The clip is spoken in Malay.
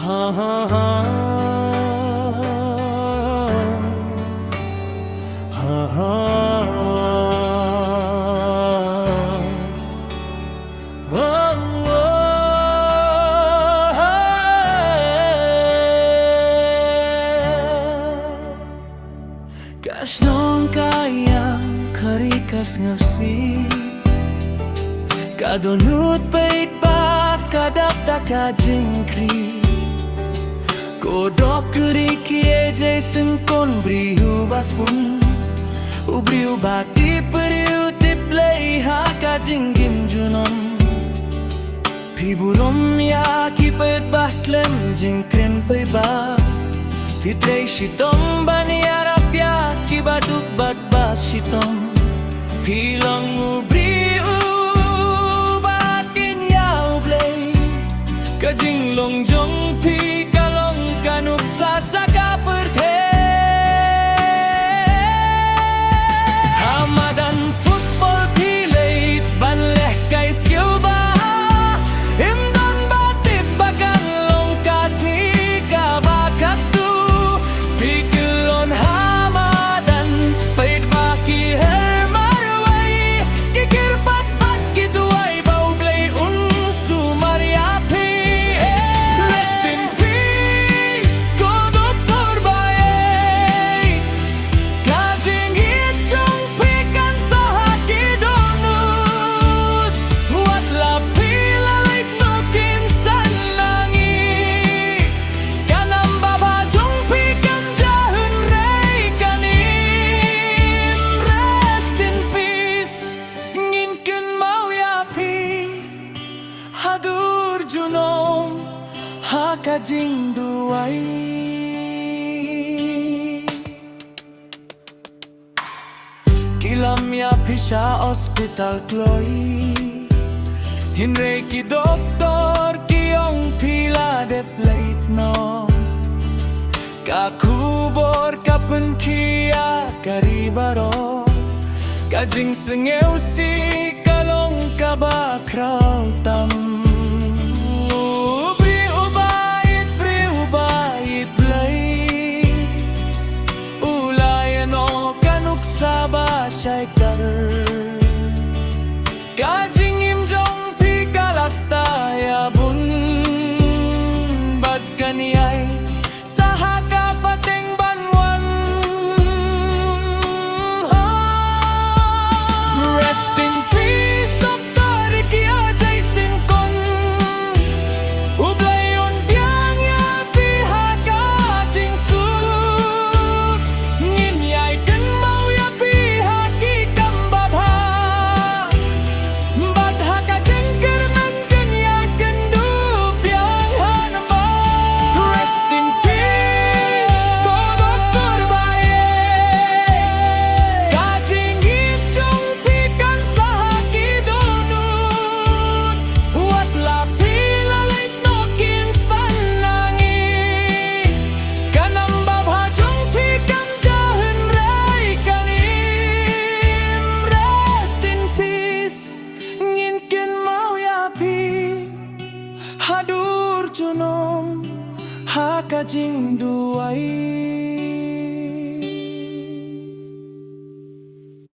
Ha ha ha. Ha ha. Kas nong kayang karikas ngafsi kadonut pait ba kadapta ka jingkri kodok keriki ejay sengkon briu baspun ubriu bati periu tiplay ha ka jinggim junom piburom ya ki pait batlem jingkren pay ba fitrei shitom bani arapya ki baduk badba shitom pilang ubriu batin yau play kajing long jong pi kalong kanuk sa saka perthe hamadan football pilay ban leh kai skill ba indon batip bakan long kasni ka bakat tu fikilon hamadan pait baki her marwai kikir pat pat kituai bau play unsu mariapi rest in peace ko doktor bae kajing itong pikan sa haki donut wat la pila like no kinsan langi kanam baba jong pikan jahun rei kanim rest in peace nginken mau yapi hadur junong hakajing duai kilam ya pisha hospital kloi hinre ki doktor kiong pila de plate no kakubor kapen kia karibaro kajing sengeu si kalong kabakra